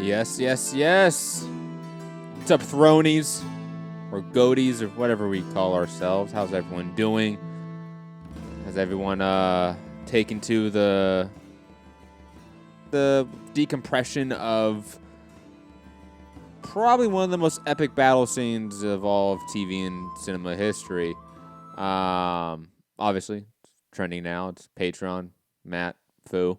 Yes, yes, yes. What's up, Thronies? Or Goaties, or whatever we call ourselves. How's everyone doing? Has everyone taken to the decompression of probably one of the most epic battle scenes of all of TV and cinema history? Obviously, it's trending now. It's Patreon, Matt, Fu.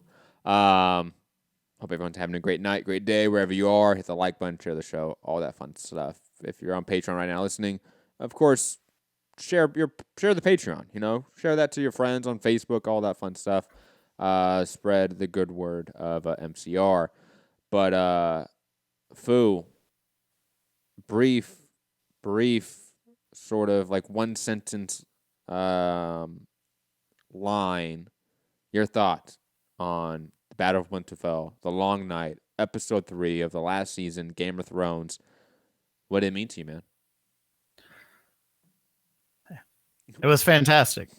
Hope everyone's having a great night, great day, wherever you are. Hit the like button, share the show, all that fun stuff. If you're on Patreon right now listening, of course, share the Patreon. Share that to your friends on Facebook, all that fun stuff. Spread the good word of MCR. But Fu, brief, sort of like one sentence line. Your thoughts on the Battle of Winterfell, The Long Night, Episode 3 of the last season, Game of Thrones. What did it mean to you, man? It was fantastic.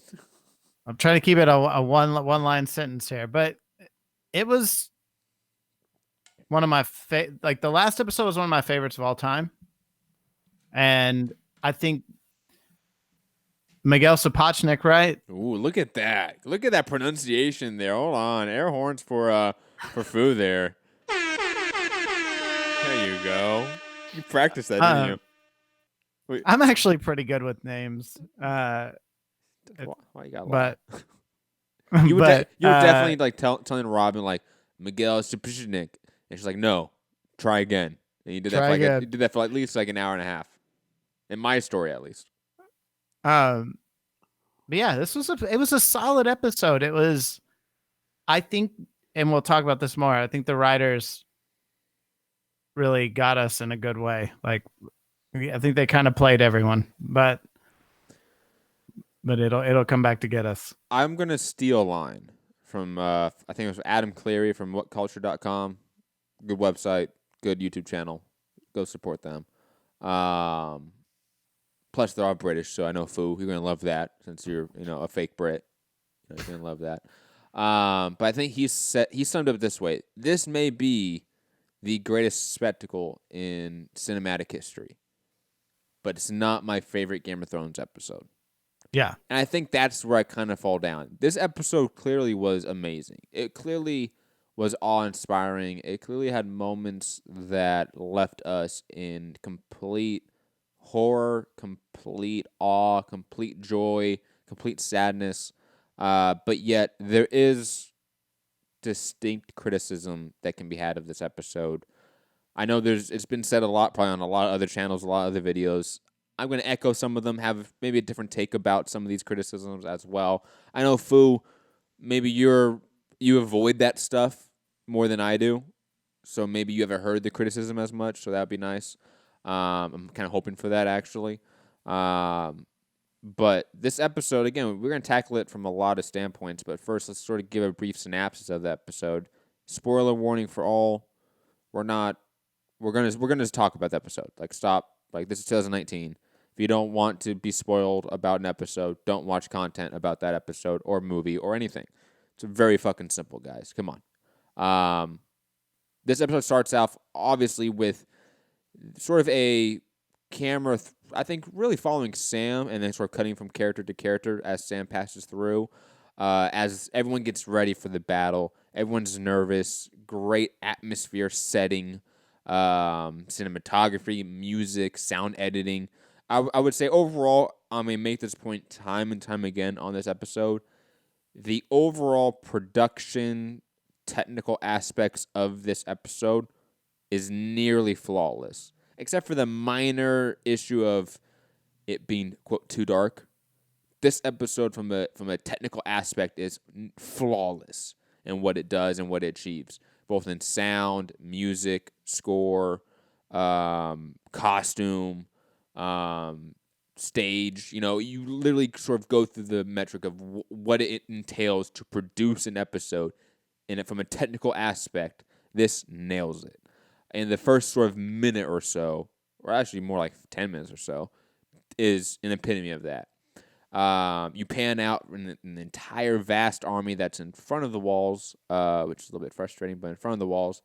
I'm trying to keep it a one-line sentence here, but it was one of my the last episode was one of my favorites of all time. And I think Miguel Sapochnik, right? Ooh, look at that. Look at that pronunciation there. Hold on. Air horns for Fu there. There you go. You practiced that, didn't you? Wait. I'm actually pretty good with names. Why you got but you were definitely like telling Robin like Miguel Sapochnik, and she's like, no, try again. And you did that for at least like an hour and a half. In my story, at least. But yeah, it was a solid episode. It was, I think, and we'll talk about this more. I think the writers really got us in a good way. Like, I think they kind of played everyone, but it'll come back to get us. I'm gonna steal a line from I think it was Adam Cleary from WhatCulture.com. Good website, good YouTube channel. Go support them. Plus, they're all British, so I know Fu, you're gonna love that since you're a fake Brit. You're gonna love that. But I think he summed up this way: this may be the greatest spectacle in cinematic history, but it's not my favorite Game of Thrones episode. Yeah. And I think that's where I kind of fall down. This episode clearly was amazing. It clearly was awe-inspiring. It clearly had moments that left us in complete horror, complete awe, complete joy, complete sadness. But yet there is distinct criticism that can be had of this episode. I know it's been said a lot, probably on a lot of other channels, a lot of other videos. I'm going to echo some of them, have maybe a different take about some of these criticisms as well. I know, Fu, maybe you avoid that stuff more than I do, so maybe you haven't heard the criticism as much, so that would be nice. I'm kind of hoping for that, actually. But this episode, again, we're going to tackle it from a lot of standpoints, but first let's sort of give a brief synopsis of the episode. Spoiler warning for all. We're going to talk about the episode. Like, stop. Like, this is 2019. If you don't want to be spoiled about an episode, don't watch content about that episode or movie or anything. It's very fucking simple, guys. Come on. This episode starts off, obviously, with sort of a camera, I think, really following Sam and then sort of cutting from character to character as Sam passes through. As everyone gets ready for the battle, everyone's nervous, great atmosphere setting, cinematography, music, sound editing. I would say overall, I may make this point time and time again on this episode, the overall production, technical aspects of this episode is nearly flawless, except for the minor issue of it being, quote, too dark. This episode, from a technical aspect, is flawless in what it does and what it achieves, both in sound, music, score, costume, stage. You literally sort of go through the metric of what it entails to produce an episode, and from a technical aspect, this nails it. In the first sort of minute or so, or actually more like 10 minutes or so, is an epitome of that. You pan out an entire vast army that's in front of the walls, which is a little bit frustrating, but in front of the walls.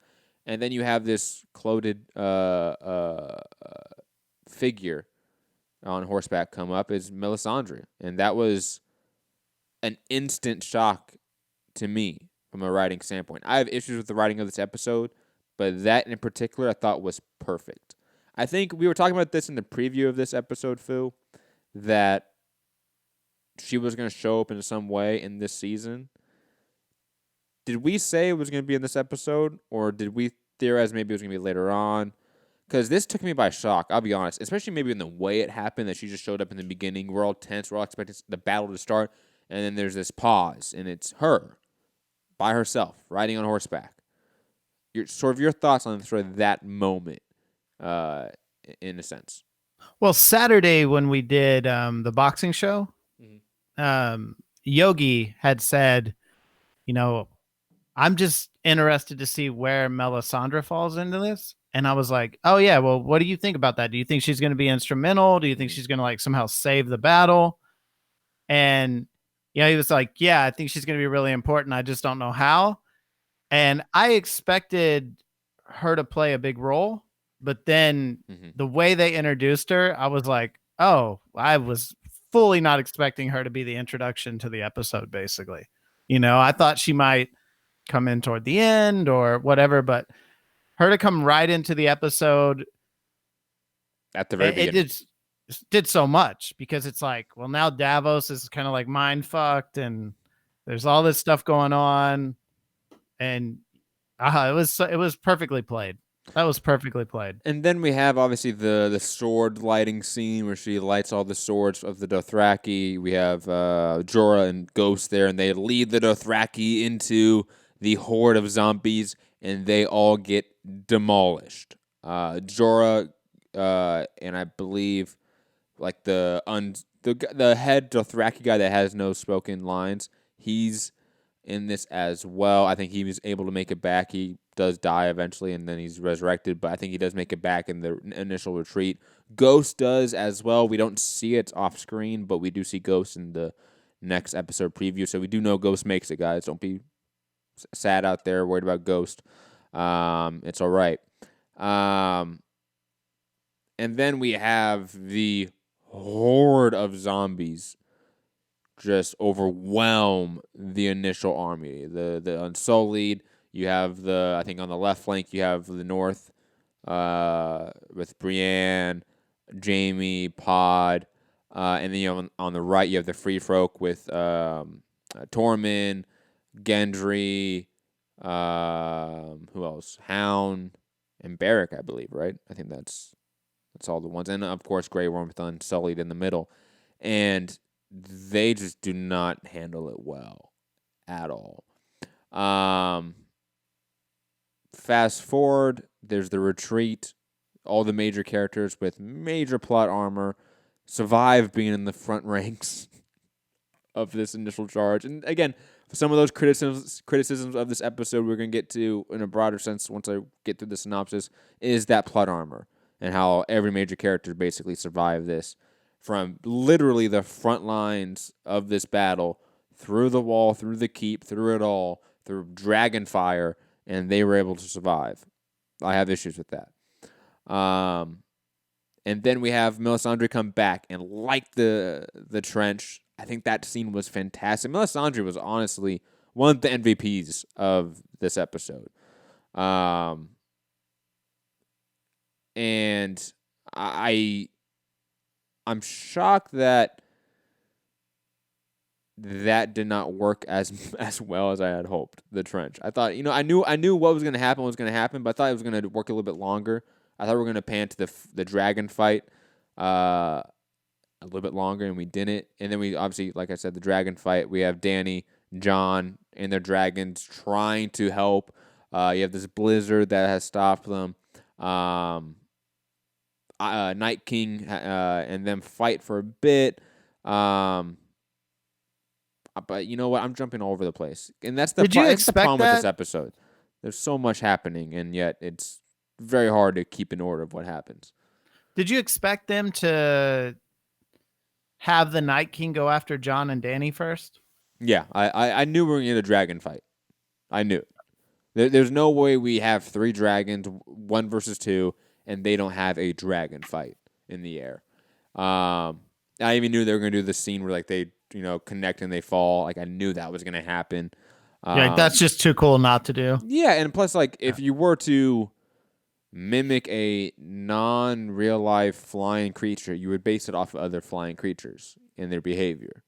and then you have this clothed figure on horseback come up is Melisandre, and that was an instant shock to me from a writing standpoint. I have issues with the writing of this episode, but that in particular I thought was perfect. I think we were talking about this in the preview of this episode, Phil, that she was going to show up in some way in this season. Did we say it was going to be in this episode, or did we theorize maybe it was going to be later on? Because this took me by shock, I'll be honest, especially maybe in the way it happened, that she just showed up in the beginning. We're all tense. We're all expecting the battle to start. And then there's this pause, and it's her by herself riding on horseback. Your thoughts on sort of that moment, uh, in a sense. Well, Saturday when we did the boxing show, Yogi had said, you know, I'm just interested to see where Melisandre falls into this. And I was like, oh, yeah, well, what do you think about that? Do you think she's going to be instrumental? Do you think she's going to like somehow save the battle? And, he was like, yeah, I think she's going to be really important. I just don't know how. And I expected her to play a big role. But then the way they introduced her, I was like, oh, I was fully not expecting her to be the introduction to the episode, basically. I thought she might come in toward the end or whatever, but her to come right into the episode at the very beginning, it did so much, because it's like, well, now Davos is kind of like mind fucked, and there's all this stuff going on, and it was perfectly played. That was perfectly played. And then we have obviously the sword lighting scene where she lights all the swords of the Dothraki. We have Jorah and Ghost there, and they lead the Dothraki into the horde of zombies, and they all get demolished. Jorah and I believe like the head Dothraki guy that has no spoken lines, he's in this as well. I think he was able to make it back. He does die eventually, and then he's resurrected, but I think he does make it back in the initial retreat. Ghost does as well. We don't see it off screen, but we do see Ghost in the next episode preview, so we do know Ghost makes it, guys. Don't be sad out there worried about Ghost. It's all right. And then we have the horde of zombies just overwhelm the initial army. The Unsullied. You have I think on the left flank you have the North with Brienne, Jaime, Pod, and then on the right you have the Free Folk with Tormund, Gendry, who else? Hound and Beric, I believe, right? I think that's all the ones, and of course Grey Worm with Unsullied in the middle, and they just do not handle it well at all. Fast forward, there's the retreat. All the major characters with major plot armor survive being in the front ranks of this initial charge. And again, some of those criticisms of this episode we're going to get to in a broader sense once I get through the synopsis is that plot armor and how every major character basically survived this from literally the front lines of this battle, through the wall, through the keep, through it all, through dragon fire, and they were able to survive. I have issues with that. And then we have Melisandre come back and light the trench. I think that scene was fantastic. Melisandre was honestly one of the MVPs of this episode. And I'm shocked that did not work as well as I had hoped. The trench. I thought, I knew what was going to happen but I thought it was going to work a little bit longer. I thought we were going to pan to the dragon fight a little bit longer, and we didn't. And then we obviously, like I said, the dragon fight. We have Dany, Jon, and their dragons trying to help. You have this blizzard that has stopped them. Night King and them fight for a bit. But you know what? I'm jumping all over the place, and that's the problem with this episode. There's so much happening, and yet it's very hard to keep in order of what happens. Did you expect them to have the Night King go after Jon and Dany first? Yeah, I knew we were going to get a dragon fight. I knew it. There's no way we have 3 dragons, 1 versus 2, and they don't have a dragon fight in the air. I even knew they were gonna do the scene where like they connect and they fall. Like I knew that was gonna happen. Yeah, that's just too cool not to do. Yeah, and plus like if you were to mimic a non-real life flying creature, you would base it off of other flying creatures and their behavior.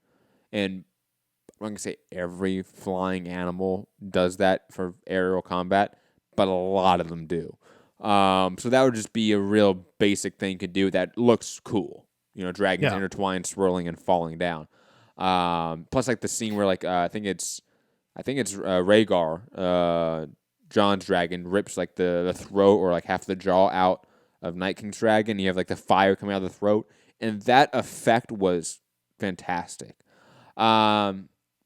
And I'm gonna say every flying animal does that for aerial combat, but a lot of them do. So that would just be a real basic thing you could do that looks cool. Dragons intertwined, swirling, and falling down. Plus, like the scene where, like, I think it's Rhaegar, Jon's dragon, rips like the throat or like half the jaw out of Night King's dragon. You have like the fire coming out of the throat, and that effect was fantastic. But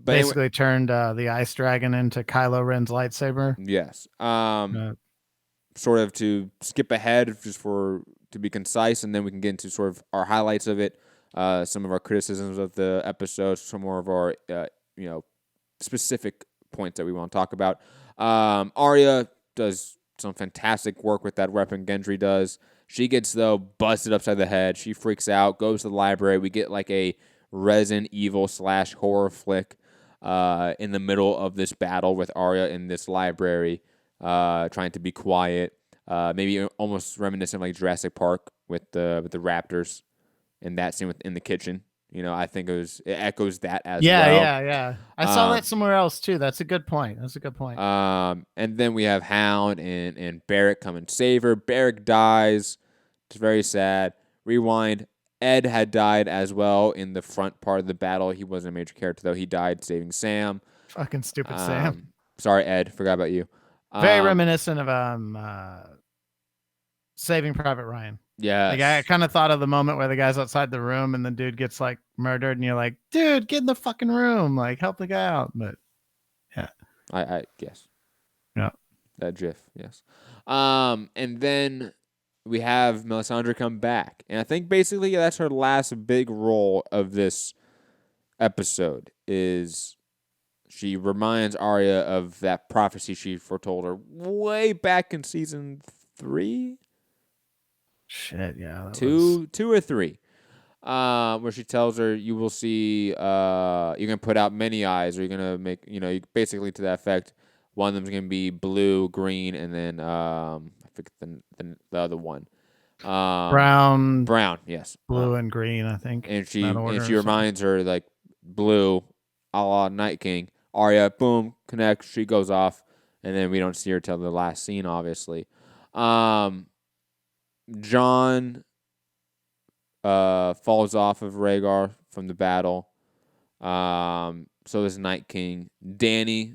basically turned the ice dragon into Kylo Ren's lightsaber. Yes. Sort of to skip ahead, just to be concise, and then we can get into sort of our highlights of it, some of our criticisms of the episode, some more of our specific points that we want to talk about. Arya does some fantastic work with that weapon Gendry does. She gets, though, busted upside the head. She freaks out, goes to the library. We get like a Resident Evil / horror flick in the middle of this battle with Arya in this library, trying to be quiet. Maybe almost reminiscent of like Jurassic Park with the raptors in that scene in the kitchen. I think it echoes that as well. Yeah. I saw that somewhere else too. That's a good point. And then we have Hound and Barrick come and save her. Barrick dies. It's very sad. Rewind. Ed had died as well in the front part of the battle. He wasn't a major character though. He died saving Sam. Fucking stupid Sam. Sorry, Ed. Forgot about you. Very reminiscent of Saving Private Ryan. Yeah. Like I kind of thought of the moment where the guy's outside the room and the dude gets like murdered, and you're like, dude, get in the fucking room, like help the guy out. But yeah, I guess. Yeah, that GIF. Yes. And then we have Melisandre come back, and I think basically that's her last big role of this episode. Is she reminds Arya of that prophecy she foretold her way back in season 3. Shit, yeah. Two or 3. Where she tells her, you will see, you're going to put out many eyes, or you're going to make, basically to that effect. One of them's going to be blue, green, and then, I forget the other one. Brown, yes. Blue and green, I think. And she reminds her, like, blue, a la Night King. Arya, boom, connects, she goes off, and then we don't see her till the last scene, obviously. Jon falls off of Rhaegar from the battle. So does Night King. Dany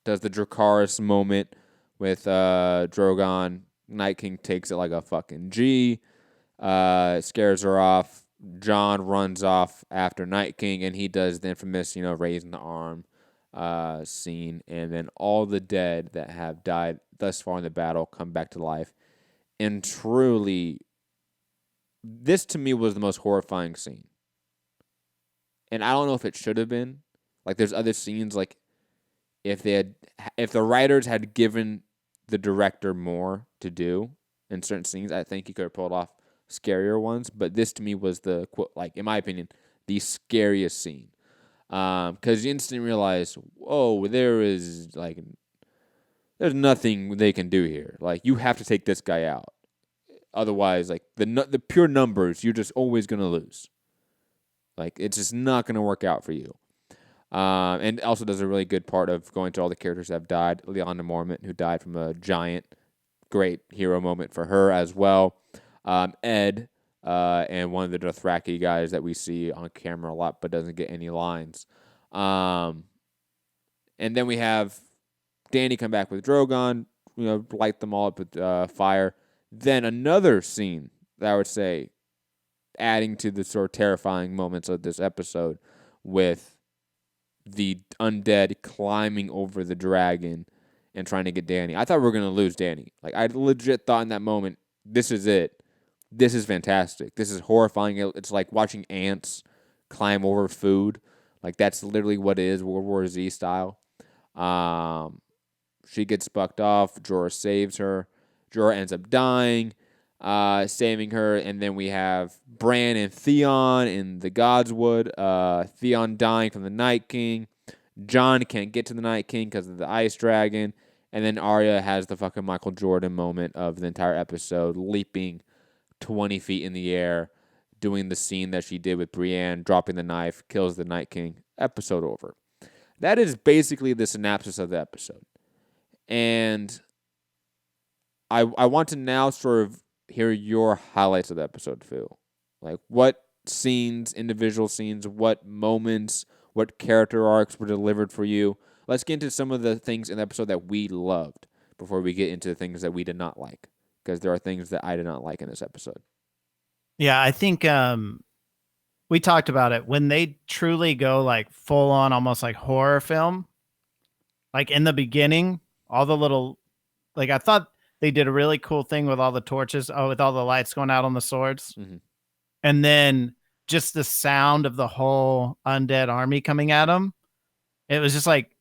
does the Dracarys moment with Drogon. Night King takes it like a fucking G. Scares her off. Jon runs off after Night King, and he does the infamous, raising the arm scene. And then all the dead that have died thus far in the battle come back to life. And truly, this to me was the most horrifying scene. And I don't know if it should have been. Like, there's other scenes, like, if the writers had given the director more to do in certain scenes, I think he could have pulled off scarier ones. But this to me was in my opinion, the scariest scene. Because you instantly realize, whoa, there's nothing they can do here. Like, you have to take this guy out. Otherwise, like, the pure numbers, you're just always going to lose. Like, it's just not going to work out for you. And also does a really good part of going to all the characters that have died. Lyanna Mormont, who died from a giant, great hero moment for her as well. Ed, and one of the Dothraki guys that we see on camera a lot but doesn't get any lines. And then we have Dany come back with Drogon, light them all up with fire. Then another scene that I would say adding to the sort of terrifying moments of this episode with the undead climbing over the dragon and trying to get Dany. I thought we were going to lose Dany. Like, I legit thought in that moment, this is it. This is fantastic. This is horrifying. It's like watching ants climb over food. Like, that's literally what it is, World War Z style. She gets bucked off. Jorah saves her. Jorah ends up dying, saving her. And then we have Bran and Theon in the Godswood. Theon dying from the Night King. Jon can't get to the Night King because of the Ice Dragon. And then Arya has the fucking Michael Jordan moment of the entire episode, leaping 20 feet in the air, doing the scene that she did with Brienne, dropping the knife, kills the Night King. Episode over. That is basically the synopsis of the episode. And I want to now sort of hear your highlights of the episode, Phil. Like, what scenes, individual scenes, what moments, what character arcs were delivered for you? Let's get into some of the things in the episode that we loved before we get into the things that we did not like. Because there are things that I did not like in this episode. Yeah, I think we talked about it. When they truly go like full on, almost like horror film, like in the beginning, all the little, like I thought they did a really cool thing with all the torches, with all the lights going out on the swords. Mm-hmm. And then just the sound of the whole undead army coming at them. It was just like,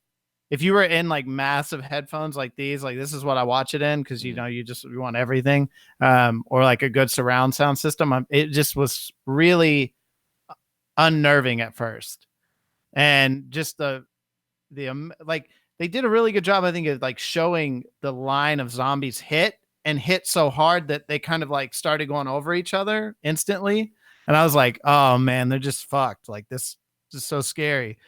if you were in like massive headphones like these, like this is what I watch it in because you know you want everything, or like a good surround sound system. It just was really unnerving at first, and just the like they did a really good job, I think, of like showing the line of zombies hit and hit so hard that they kind of like started going over each other instantly, and I was like, oh man, they're just fucked. Like this is so scary.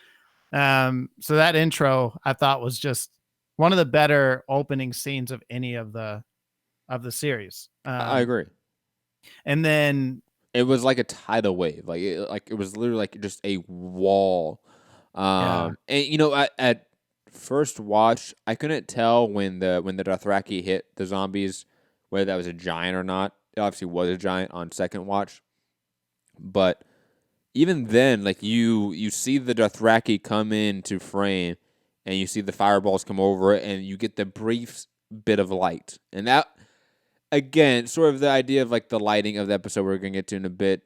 So that intro I thought was just one of the better opening scenes of any of the series. I agree. And then it was like a tidal wave. Like it was literally like just a wall. And you know, at first watch, I couldn't tell when the Dothraki hit the zombies whether that was a giant or not. It obviously was a giant on second watch, but even then, like you see the Dothraki come into frame, and you see the fireballs come over, and you get the brief bit of light, and that again, sort of the idea of like the lighting of the episode we're gonna get to in a bit.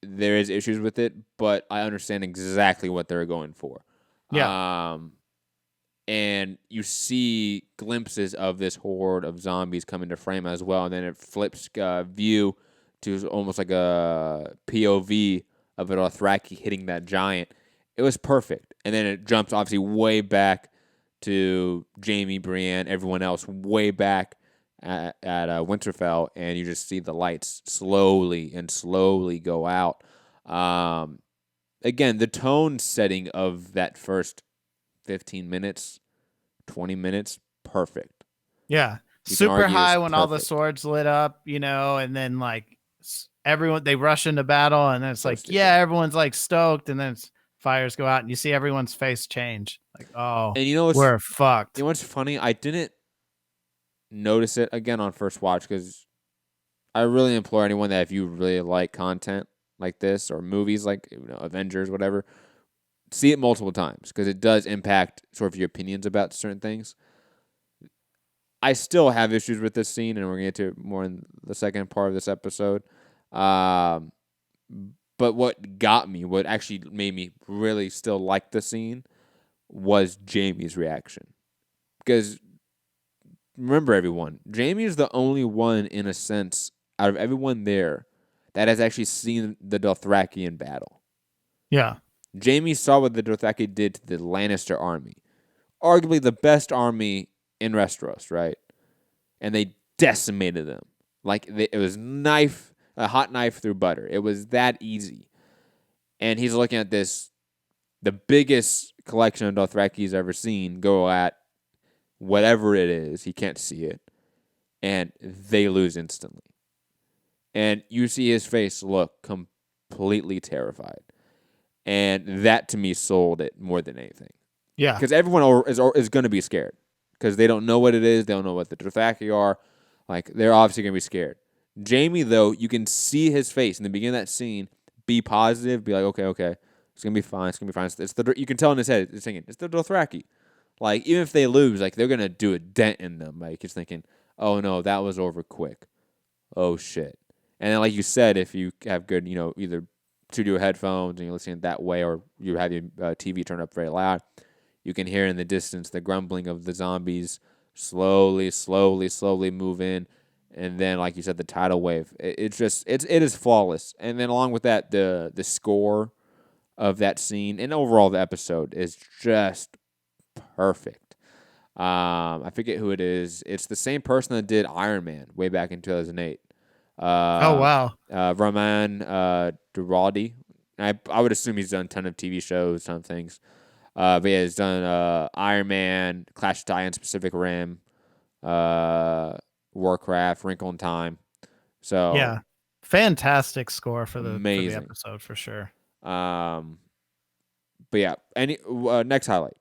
There is issues with it, but I understand exactly what they're going for. Yeah. And you see glimpses of this horde of zombies come into frame as well, and then it flips view to almost like a POV of a Dothraki hitting that giant. It was perfect. And then it jumps obviously way back to Jaime, Brienne, everyone else way back at Winterfell, and you just see the lights slowly go out. Again, the tone setting of that first 15 minutes, 20 minutes, perfect. Yeah. Super high when all the swords lit up, you know, and then like everyone, they rush into battle, and then it's so like, stupid. Yeah, everyone's like stoked, and then fires go out, and you see everyone's face change. Like, oh, and you know, we're fucked. You know what's funny? I didn't notice it again on first watch because I really implore anyone that if you really like content like this or movies like Avengers, whatever, see it multiple times because it does impact sort of your opinions about certain things. I still have issues with this scene, and we're going to get to it more in the second part of this episode. But what got me, what actually made me really still like the scene was Jaime's reaction. Because remember, everyone, Jaime is the only one, in a sense, out of everyone there that has actually seen the Dothraki in battle. Yeah. Jaime saw what the Dothraki did to the Lannister army. Arguably the best army in Westeros, right? And they decimated them. Like, it was a hot knife through butter. It was that easy. And he's looking at this, the biggest collection of Dothraki he's ever seen, go at whatever it is. He can't see it. And they lose instantly. And you see his face look completely terrified. And that, to me, sold it more than anything. Yeah. Because everyone is going to be scared. Because they don't know what it is. They don't know what the Dothraki are. Like, they're obviously going to be scared. Jaime, though, you can see his face in the beginning of that scene. Be positive. Be like, okay. It's going to be fine. It's going to be fine. You can tell in his head, it's thinking, it's the Dothraki. Like, even if they lose, like, they're going to do a dent in them. Like, he's thinking, oh, no, that was over quick. Oh, shit. And then, like you said, if you have good, either studio headphones and you're listening that way, or you have your TV turned up very loud, you can hear in the distance the grumbling of the zombies slowly move in, and then like you said, the tidal wave. It is flawless. And then along with that, the score of that scene and overall the episode is just perfect. I forget who it is. It's the same person that did Iron Man way back in 2008. Oh Uh, wow. Raman Durradi. I would assume he's done a ton of TV shows, ton of things. But yeah, he's done Iron Man, Clash of Titans, Pacific Rim, Warcraft, Wrinkle in Time. So Yeah. Fantastic score for the amazing. episode for sure. Um, but yeah, any next highlight.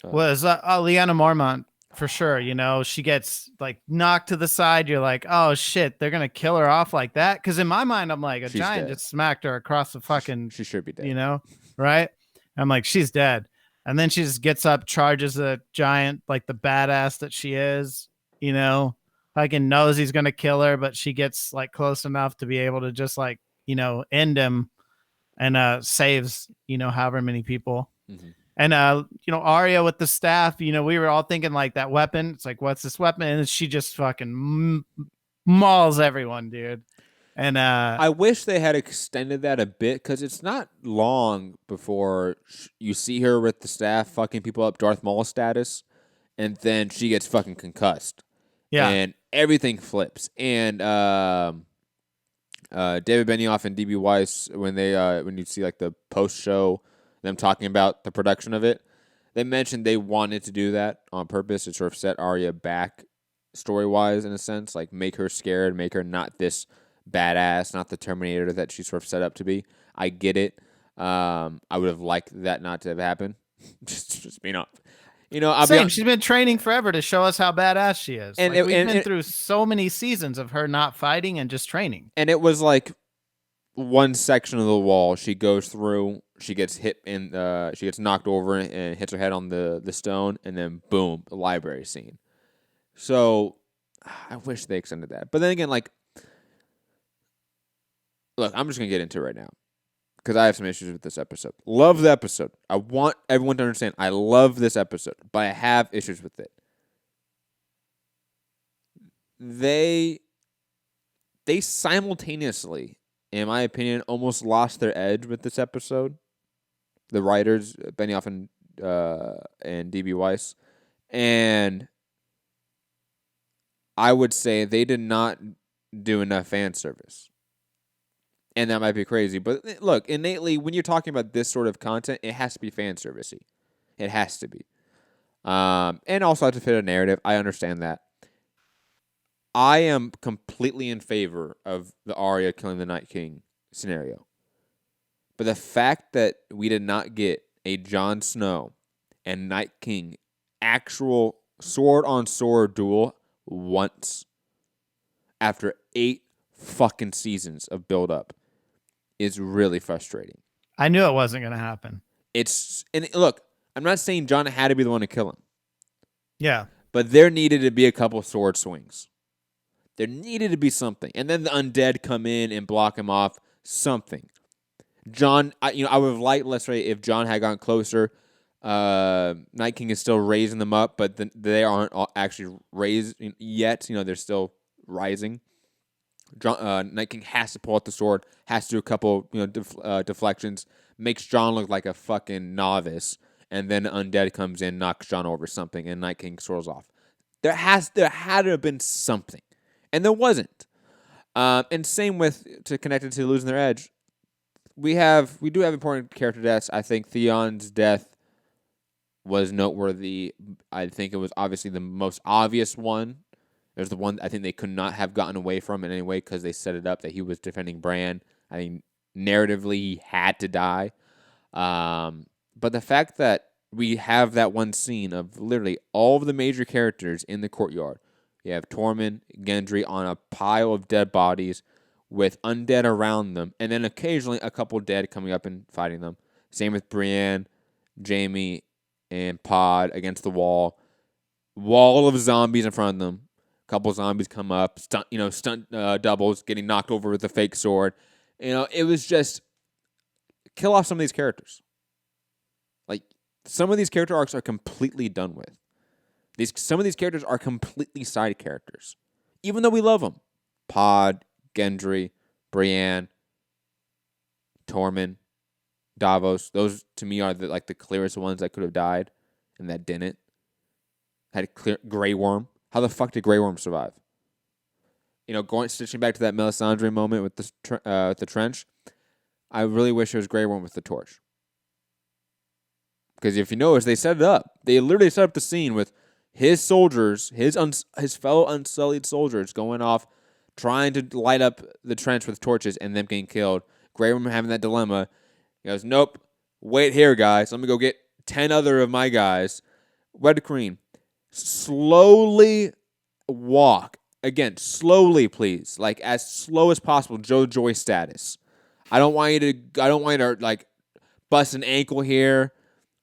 Was Leanna Mormont for sure. You know, she gets like knocked to the side. You're like, oh shit, they're gonna kill her off like that. Because in my mind, I'm like, a She's giant dead. just smacked her across the fucking, She should be dead. you know, right? I'm like, she's dead. And then she just gets up, charges the giant like the badass that she is. You know, fucking knows he's gonna kill her, but she gets like close enough to be able to just like end him and saves however many people. Mm-hmm. And Arya with the staff, we were all thinking like that weapon. It's like, what's this weapon? And she just fucking mauls everyone, dude. And I wish they had extended that a bit because it's not long before you see her with the staff fucking people up, Darth Maul status, and then she gets fucking concussed, yeah, and everything flips. And David Benioff and DB Weiss, when you see like the post show, them talking about the production of it, they mentioned they wanted to do that on purpose to sort of set Arya back story wise in a sense, like make her scared, make her not this badass, not the Terminator that she's sort of set up to be. I get it. I would have liked that not to have happened. just I'll be same. honest. She's been training forever to show us how badass she is. And Like we've and, been and through so many seasons of her not fighting and just training. and it was like one section of the wall she goes through, she gets hit in she gets knocked over and hits her head on the stone, and then boom, the library scene. So I wish they extended that. But then again, like, look, I'm just gonna get into it right now because I have some issues with this episode. Love the episode. I want everyone to understand I love this episode, but I have issues with it. They simultaneously, in my opinion, almost lost their edge with this episode. The writers, Benioff and DB Weiss, and I would say they did not do enough fan service. And that might be crazy, but look, innately, when you're talking about this sort of content, it has to be fan servicey. It has to be, and also have to fit a narrative. I understand that. I am completely in favor of the Arya killing the Night King scenario, but the fact that we did not get a Jon Snow and Night King actual sword on sword duel once after 8 fucking seasons of build up is really frustrating. I knew it wasn't going to happen. And look, I'm not saying Jon had to be the one to kill him. Yeah. But there needed to be a couple sword swings. There needed to be something. And then the undead come in and block him off. Something. Jon, I would have liked, let's say, if Jon had gotten closer. Night King is still raising them up, but they aren't actually raised yet. They're still rising. Night King has to pull out the sword, has to do a couple deflections, makes Jon look like a fucking novice, and then Undead comes in, knocks Jon over something, and Night King soars off. There had to have been something, and there wasn't. And same with, to connect it to losing their edge, we do have important character deaths. I think Theon's death was noteworthy. I think it was obviously the most obvious one. It was the one I think they could not have gotten away from in any way because they set it up that he was defending Bran. I mean, narratively, he had to die. But the fact that we have that one scene of literally all of the major characters in the courtyard. You have Tormund, Gendry on a pile of dead bodies with undead around them, and then occasionally a couple dead coming up and fighting them. Same with Brienne, Jaime, and Pod against the wall. Wall of zombies in front of them. Couple zombies come up, stunt doubles, getting knocked over with a fake sword. It was just kill off some of these characters. Like, some of these character arcs are completely done with. Some of these characters are completely side characters, even though we love them. Pod, Gendry, Brienne, Tormund, Davos. Those to me are the clearest ones that could have died and that didn't. Had clear Grey Worm. How the fuck did Grey Worm survive? Stitching back to that Melisandre moment with the trench. I really wish it was Grey Worm with the torch. Because if you notice, they set it up. They literally set up the scene with his soldiers, his fellow unsullied soldiers going off, trying to light up the trench with torches and them getting killed. Grey Worm having that dilemma. He goes, nope, wait here, guys. Let me go get 10 other of my guys. Red Queen, slowly walk. Again, slowly, please. Like, as slow as possible, Joe Joy status. I don't want you to bust an ankle here.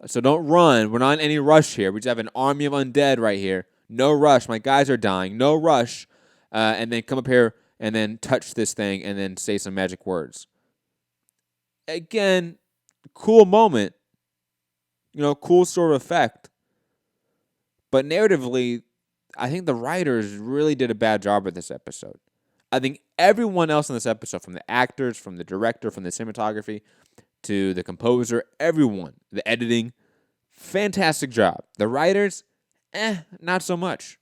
So don't run. We're not in any rush here. We just have an army of undead right here. No rush. My guys are dying. No rush. And then come up here and then touch this thing and then say some magic words. Again, cool moment. Cool sort of effect. But narratively, I think the writers really did a bad job with this episode. I think everyone else in this episode, from the actors, from the director, from the cinematography, to the composer, everyone, the editing, fantastic job. The writers, not so much.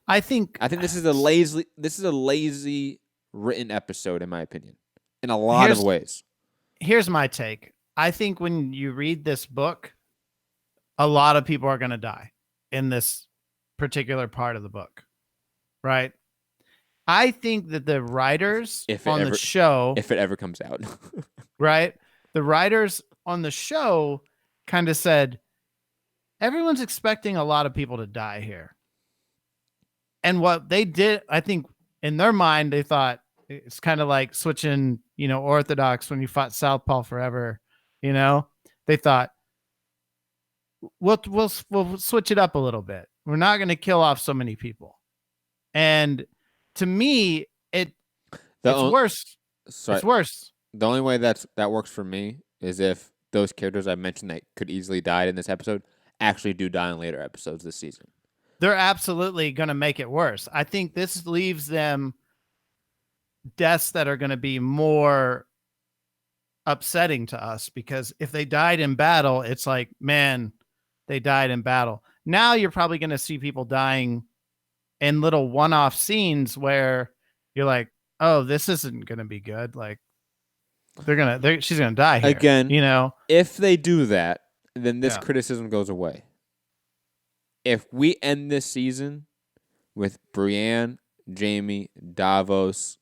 I think this is a lazy written episode, in my opinion, in a lot of ways. Here's my take. I think when you read this book, a lot of people are going to die in this particular part of the book, right? I think that the writers the show, if it ever comes out, right? The writers on the show kind of said, everyone's expecting a lot of people to die here. And what they did, I think in their mind, they thought it's kind of like switching, Orthodox when you fought Southpaw forever, they thought we'll switch it up a little bit. We're not going to kill off so many people. And to me, it's worse. Sorry. It's worse. The only way that works for me is if those characters I mentioned that could easily die in this episode actually do die in later episodes this season. They're absolutely going to make it worse. I think this leaves them deaths that are going to be more upsetting to us, because if they died in battle, it's like, man, they died in battle. Now you're probably going to see people dying in little one-off scenes where you're like, oh, this isn't going to be good. Like, she's going to die here. Again, if they do that, then this criticism goes away. If we end this season with Brienne, Jaime, Davos,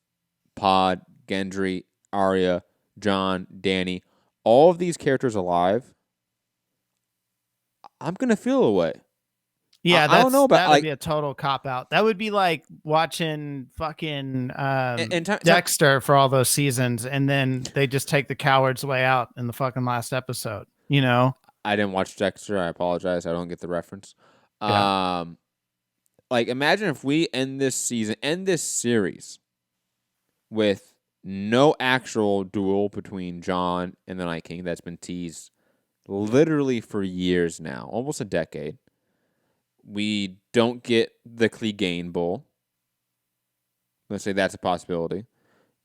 Pod, Gendry, Arya, Jon, Dany, all of these characters alive, I'm going to feel away. Yeah, I don't know about that would be a total cop out. That would be like watching fucking Dexter for all those seasons, and then they just take the coward's way out in the fucking last episode. I didn't watch Dexter. I apologize. I don't get the reference. Yeah. Imagine if we end this series with no actual duel between Jon and the Night King that's been teased literally for years now, almost a decade. We don't get the Clegane Bull. Let's say that's a possibility.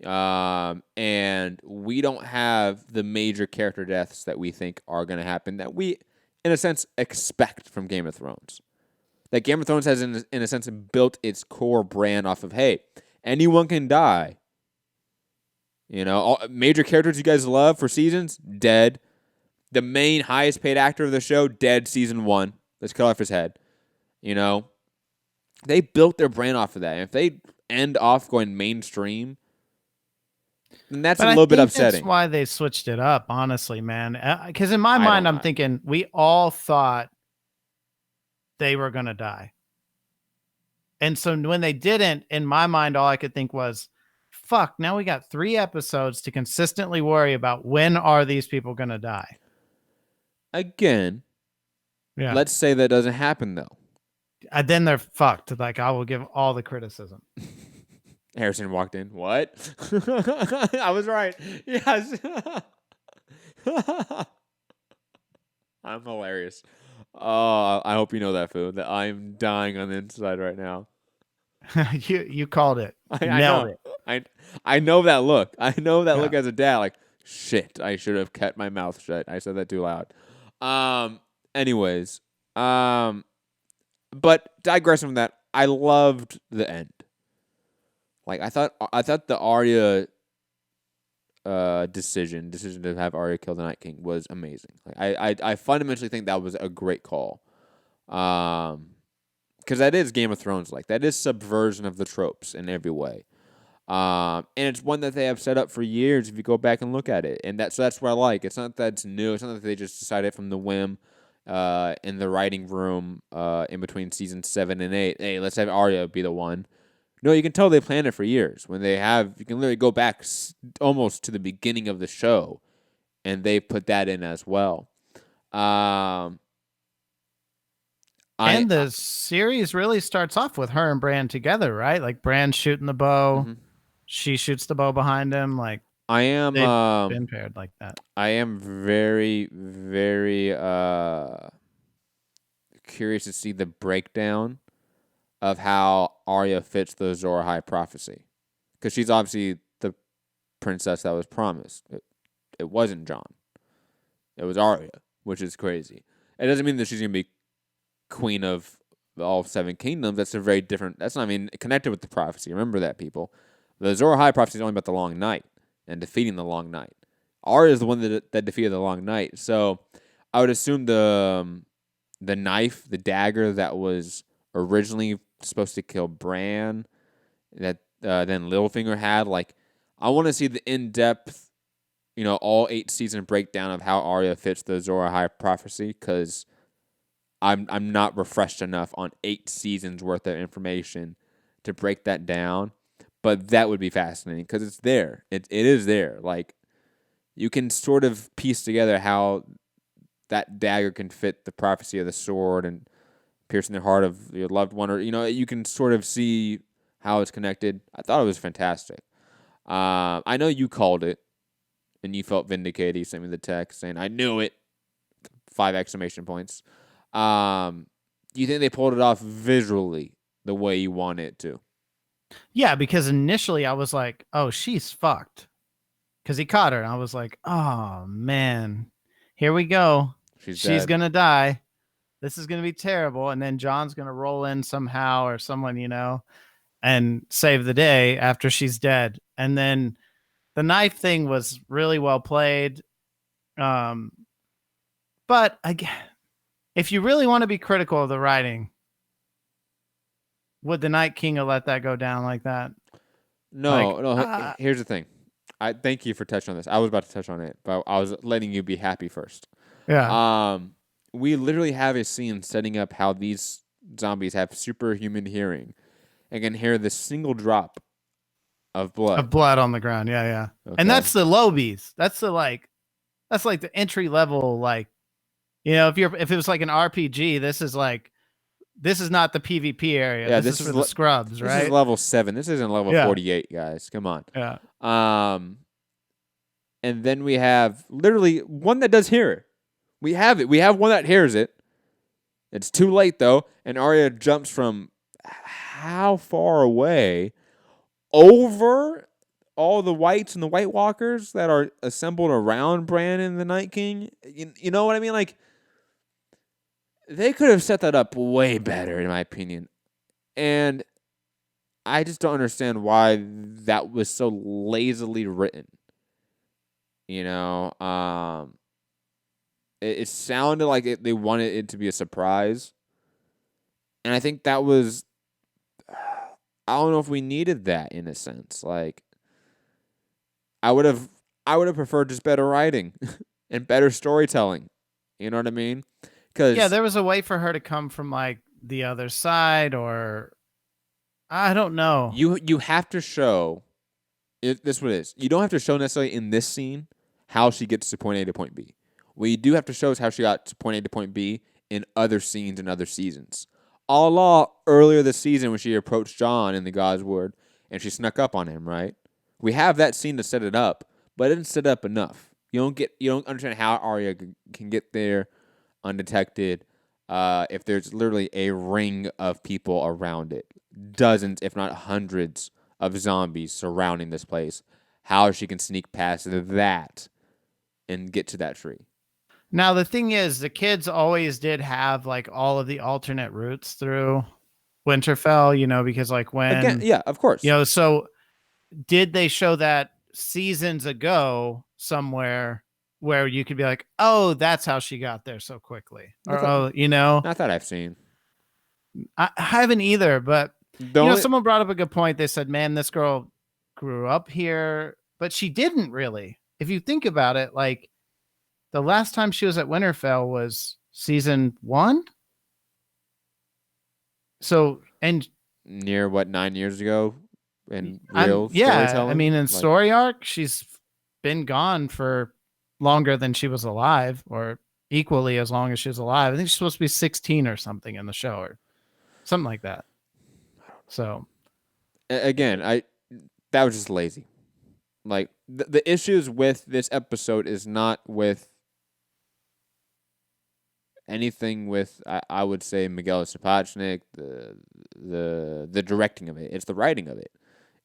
And we don't have the major character deaths that we think are going to happen that we, in a sense, expect from Game of Thrones. That Game of Thrones has, in a sense, built its core brand off of, hey, anyone can die. All major characters you guys love for seasons, dead. The main highest paid actor of the show, dead season 1. Let's cut off his head. They built their brand off of that. And if they end off going mainstream, then that's a little bit upsetting. That's why they switched it up, honestly, man. Because in my mind, I'm thinking we all thought they were going to die. And so when they didn't, in my mind, all I could think was, fuck, now we got 3 episodes to consistently worry about when are these people going to die. Again, let's say that doesn't happen, though. Then they're fucked. Like, I will give all the criticism. Harrison walked in. What? I was right. Yes. I'm hilarious. Oh, I hope you know that food. That I'm dying on the inside right now. You called it. I Nailed know. it. I I know that look. I know that Yeah. look as a dad. Like shit. I should have kept my mouth shut. I said that too loud. Um. Anyways. Um. But digressing from that, I loved the end. Like I thought the Arya decision to have Arya kill the Night King was amazing. Like I fundamentally think that was a great call. Because that is Game of Thrones like that is subversion of the tropes in every way. And it's one that they have set up for years if you go back and look at it. And that's what I like. It's not that it's new. It's not that they just decided from the whim in the writing room in between season 7 and 8. Hey, let's have Arya be the one. No, you can tell they planned it for years. When they have, you can literally go back almost to the beginning of the show, and they put that in as well. Um, I, And the series really starts off with her and Bran together, right? Like Bran shooting the bow, mhm. she shoots the bow behind him. Like I am, they've been paired like that. I am very, very curious to see the breakdown of how Arya fits the Azor High prophecy, because she's obviously the princess that was promised. It wasn't Jon. It was Arya, which is crazy. It doesn't mean that she's gonna be queen of all 7 kingdoms. That's a very different. That's not I mean connected with the prophecy. Remember that, people. The Azor High prophecy is only about the Long Night and defeating the Long Night. Arya is the one that defeated the Long Night. So I would assume the knife, the dagger that was originally supposed to kill Bran, that then Littlefinger had. Like, I want to see the in depth, all 8 season breakdown of how Arya fits the Azor High prophecy, because I'm not refreshed enough on 8 seasons worth of information to break that down. But that would be fascinating because it's there. It is there. Like, you can sort of piece together how that dagger can fit the prophecy of the sword and piercing the heart of your loved one, or you can sort of see how it's connected. I thought it was fantastic. I know you called it and you felt vindicated. You sent me the text saying, "I knew it." 5 exclamation points. Do you think they pulled it off visually the way you want it to? Yeah, because initially I was like, oh, she's fucked. Because he caught her. And I was like, oh, man, here we go. She's She's dead. going to die. This is going to be terrible. And then John's going to roll in somehow or someone, and save the day after she's dead. And then the knife thing was really well played. Um, but if you really want to be critical of the writing, would the Night King have let that go down like that? Like, No, no. Here's the thing. I thank you for touching on this. I was about to touch on it, but I was letting you be happy first. yeah, We literally have a scene setting up how these zombies have superhuman hearing and can hear the single drop of blood. of blood on the ground. Yeah, yeah. And Okay. that's the lobies. That's like the entry level. Like, if it was like an RPG, this is not the PvP area. Yeah, This is for the scrubs, this is right? level 7. This isn't level Yeah, 48, guys. Come on. yeah. Um, and then we have literally one that does hear it. We have it. We have one that hears it. It's too late though, and Arya jumps from how far away over all the whites and the White Walkers that are assembled around Bran and the Night King. You know what I mean? Like, they could have set that up way better, in my opinion. And I just don't understand why that was so lazily written. You know, it sounded like they wanted it to be a surprise, and I think that was. I don't know if we needed that in a sense. Like, I would have, I would have preferred just better writing and better storytelling. You know what I mean? Yeah, Because there was a way for her to come from like the other side, or I don't know. you have to show it. This what it is. You don't have to show necessarily in this scene how she gets to point A to point B. What you do have to show is how she got to point A to point B in other scenes and other seasons. A la earlier this season when she approached John in the God's Word and she snuck up on him, right? We have that scene to set it up, but it didn't set up enough. You don't understand how Arya can get there undetected, if there's literally a ring of people around it, dozens, if not hundreds, of zombies surrounding this place, how she can sneak past that and get to that tree. Now the thing is, the kids always did have like all of the alternate routes through Winterfell, because like Again, when, yeah, of course. so did they show that seasons ago somewhere where you could be like, oh, that's how she got there so quickly, or Not that I've seen. I haven't either, but The only, someone brought up a good point. They said, man, this girl grew up here, but she didn't really. If you think about it, like the last time she was at Winterfell was season 1. So, and near what, 9 years ago, in real yeah, I storytelling, mean, in like, story arc, she's been gone for longer than she was alive, or equally as long as she was alive. I think she's supposed to be 16 or something in the show, or something like that. So, again, that was just lazy. Like the issues with this episode is not with anything with I would say Miguel Sapochnik, the directing of it. It's the writing of it.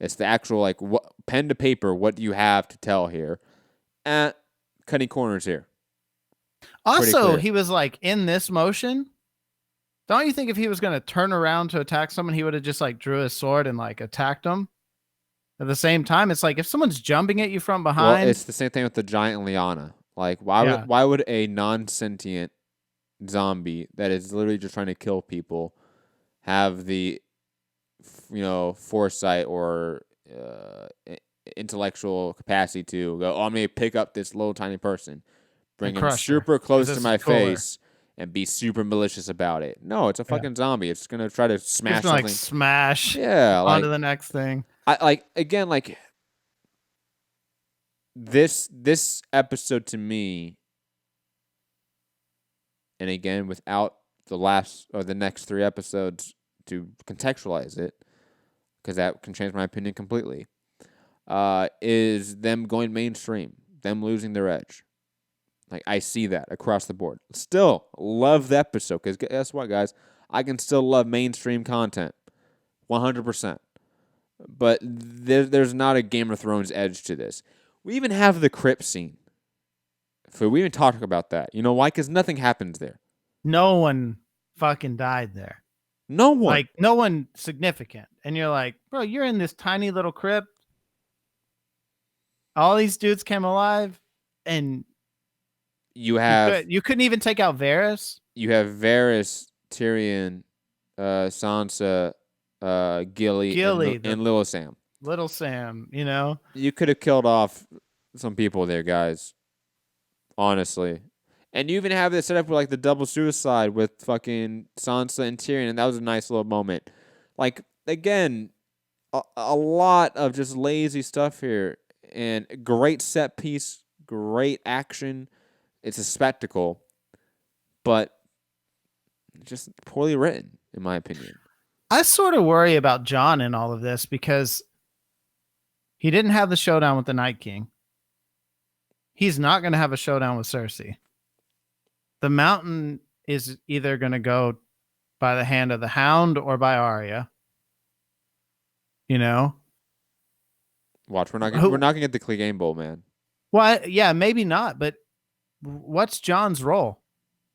It's the actual like what pen to paper. What do you have to tell here? Cutting corners here. also, he was like in this motion. Don't you think if he was going to turn around to attack someone, he would have just like drew his sword and like attacked them? At the same time, it's like if someone's jumping at you from behind. Well, it's the same thing with the giant Liana. Like, Yeah. why would a non-sentient zombie that is literally just trying to kill people have the foresight or intellectual capacity to go, oh, I'm gonna pick up this little tiny person, bring him super close to my face, and be super malicious about it? No, it's a fucking zombie. It's gonna try to smash something. Like smash. Yeah, like, onto the next thing. This episode to me, and again without the last or the next 3 episodes to contextualize it, because that can change my opinion completely, is them going mainstream, them losing their edge. Like, I see that across the board. Still love the episode, because guess what, guys? I can still love mainstream content 100%. But there's not a Game of Thrones edge to this. We even have the crypt scene. So we even talked about that. You know why? Because nothing happens there. No one fucking died there. No one. Like, no one significant. And you're like, bro, you're in this tiny little crypt. All these dudes came alive, and you couldn't even take out Varys. You have Varys, Tyrion, Sansa, Gilly and Little Sam. Little Sam, You could have killed off some people there, guys. Honestly. And you even have this set up with like the double suicide with fucking Sansa and Tyrion, and that was a nice little moment. Like, again, a lot of just lazy stuff here, and great set piece, great action. It's a spectacle, but just poorly written, in my opinion. I sort of worry about Jon in all of this because he didn't have the showdown with the Night King. He's not going to have a showdown with Cersei. The Mountain is either going to go by the hand of the Hound or by Arya. Watch, we're not going to get the Clegane Bowl, man. Well, yeah, maybe not, but what's Jon's role?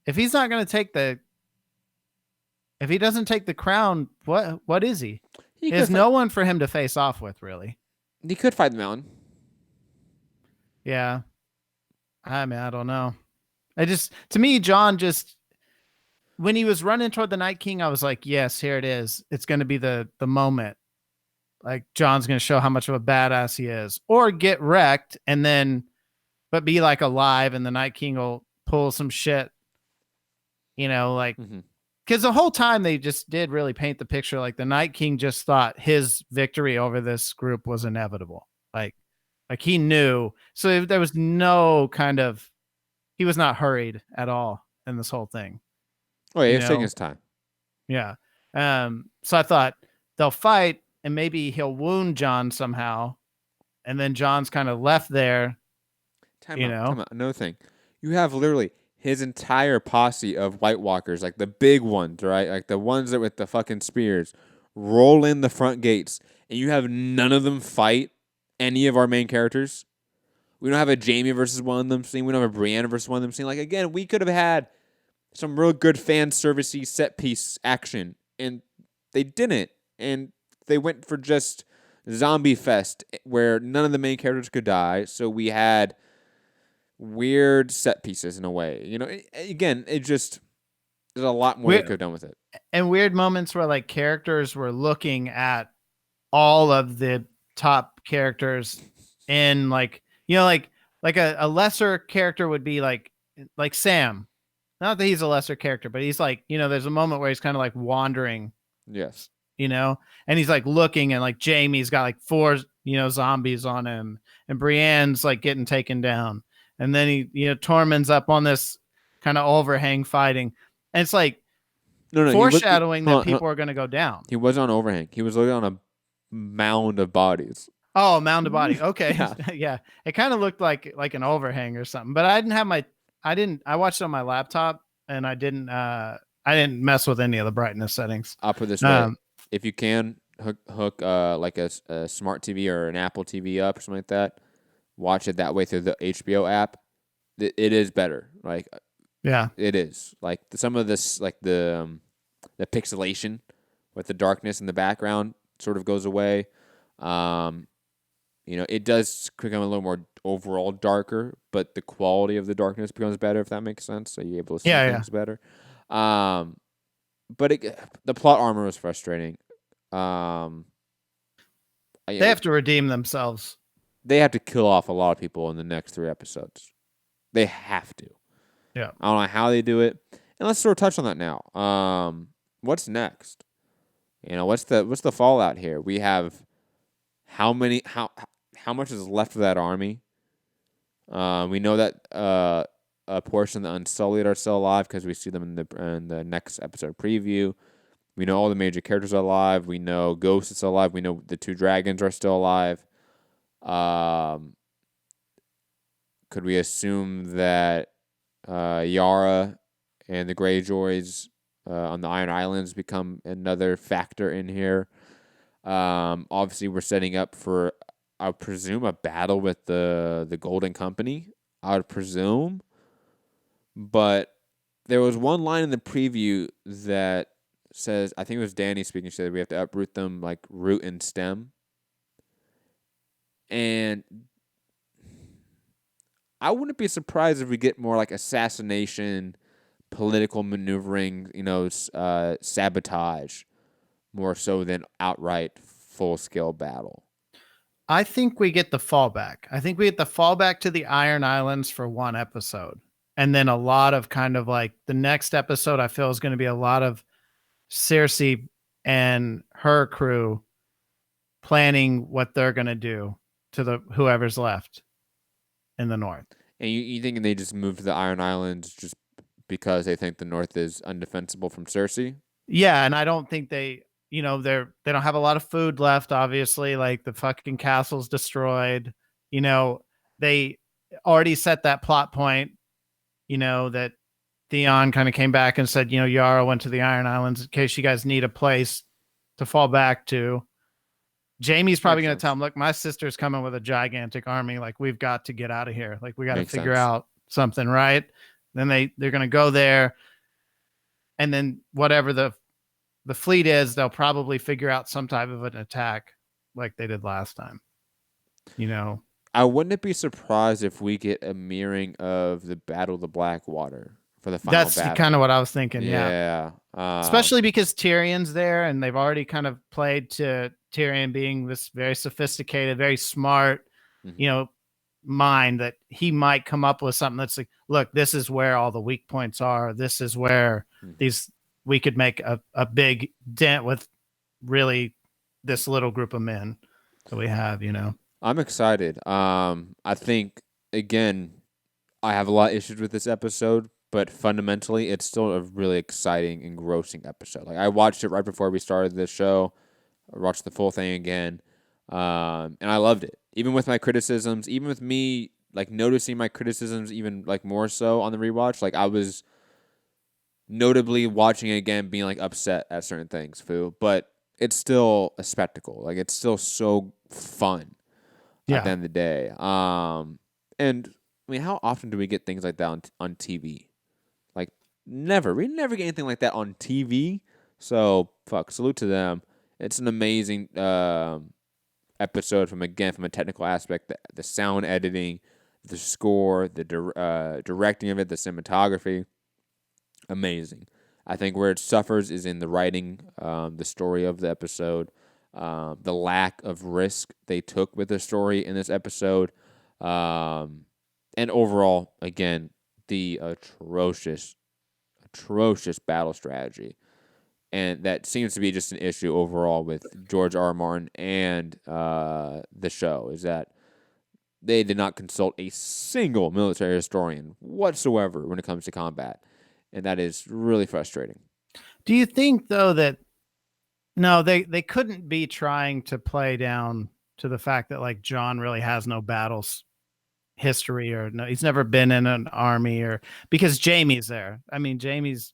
If he's not going to take if he doesn't take the crown, what is he? There's no one for him to face off with, really. He could fight the Mountain. Yeah. I mean, I don't know. To me, Jon just, when he was running toward the Night King, I was like, yes, here it is. It's going to be the moment. Like, Jon's going to show how much of a badass he is, or get wrecked but be like alive, and the Night King will pull some shit, like, because the whole time they just did really paint the picture. Like, the Night King just thought his victory over this group was inevitable. Like he knew. So there was no he was not hurried at all in this whole thing. Oh, yeah, he was taking his time. Yeah. So I thought they'll fight, and maybe he'll wound Jon somehow, and then Jon's kind of left there. Time out. Another thing. You have literally his entire posse of White Walkers, like the big ones, right? Like the ones that with the fucking spears, roll in the front gates, and you have none of them fight any of our main characters. We don't have a Jamie versus one of them scene. We don't have a Brianna versus one of them scene. Like, again, we could have had some real good fan servicey set piece action, and they didn't. And they went for just zombie fest where none of the main characters could die. So we had weird set pieces in a way. Again, it just there's a lot more they could have done with it. And weird moments where like characters were looking at all of the top characters in like like a lesser character would be like Sam. Not that he's a lesser character, but he's like, there's a moment where he's kind of like wandering. Yes. And he's like looking, and like Jamie's got like 4, zombies on him, and Brienne's like getting taken down. And then Tormund's up on this kind of overhang fighting. And it's like foreshadowing that people are going to go down. He was on overhang. He was looking on a mound of bodies. Oh, a mound of bodies. Okay. Yeah. It kind of looked like an overhang or something, but I watched it on my laptop, and I didn't mess with any of the brightness settings. I'll put it this way. If you can hook like a smart TV or an Apple TV up or something like that, watch it that way through the HBO app. It is better. Like, yeah, it is. Like some of this, like the pixelation with the darkness in the background sort of goes away. It does become a little more overall darker, but the quality of the darkness becomes better, if that makes sense. So you're able to see things better. But the plot armor was frustrating. They have to redeem themselves. They have to kill off a lot of people in the next 3 episodes. They have to. Yeah. I don't know how they do it. And let's sort of touch on that now. What's next? What's the fallout here? We have how much is left of that army? We know that a portion of the Unsullied are still alive because we see them in the next episode preview. We know all the major characters are alive. We know Ghost is still alive. We know the 2 dragons are still alive. Could we assume that Yara and the Greyjoys on the Iron Islands become another factor in here? Obviously, we're setting up for, I would presume, a battle with the Golden Company. I would presume. But there was one line in the preview that says, I think it was Danny speaking, said we have to uproot them like root and stem. And I wouldn't be surprised if we get more like assassination, political maneuvering, sabotage, more so than outright full-scale battle. I think we get the fallback. I think we get the fallback to the Iron Islands for 1 episode. And then a lot of kind of like the next episode, I feel, is going to be a lot of Cersei and her crew planning what they're going to do to whoever's left in the north. And you thinking they just moved to the Iron Islands just because they think the north is undefensible from Cersei? Yeah, and I don't think they don't have a lot of food left, obviously. Like the fucking castle's destroyed. They already set that plot point, that Theon kind of came back and said, Yara went to the Iron Islands in case you guys need a place to fall back to. Jamie's probably going to tell him, look, my sister's coming with a gigantic army. Like, we've got to get out of here. Like, we got to figure out something, right? Then they're going to go there. And then whatever the fleet is, they'll probably figure out some type of an attack like they did last time. I wouldn't be surprised if we get a mirroring of the Battle of the Blackwater for the final battle. That's kind of what I was thinking, yeah. Especially because Tyrion's there, and they've already kind of played to Tyrion being this very sophisticated, very smart, mind that he might come up with something that's like, look, this is where all the weak points are. This is where we could make a big dent with really this little group of men that we have, I'm excited. I think, again, I have a lot of issues with this episode, but fundamentally, it's still a really exciting, engrossing episode. Like, I watched it right before we started this show. I watched the full thing again, and I loved it. Even with my criticisms, even with me like noticing my criticisms even like more so on the rewatch. Like I was notably watching it again, being like upset at certain things, but it's still a spectacle. Like it's still so fun at the Yeah. end of the day. And I mean, how often do we get things like that on TV? Like never. We never get anything like that on TV. So fuck, salute to them. It's an amazing episode from a technical aspect, the sound editing, the score, the directing of it, the cinematography, amazing. I think where it suffers is in the writing, the story of the episode, the lack of risk they took with the story in this episode, um, and overall, again, the atrocious battle strategy. And that seems to be just an issue overall with George R. R. Martin and the show, is that they did not consult a single military historian whatsoever when it comes to combat. And that is really frustrating. Do you think though that no, they couldn't be trying to play down to the fact that like John really has no battles history or no, he's never been in an army or because Jamie's there. I mean, Jamie's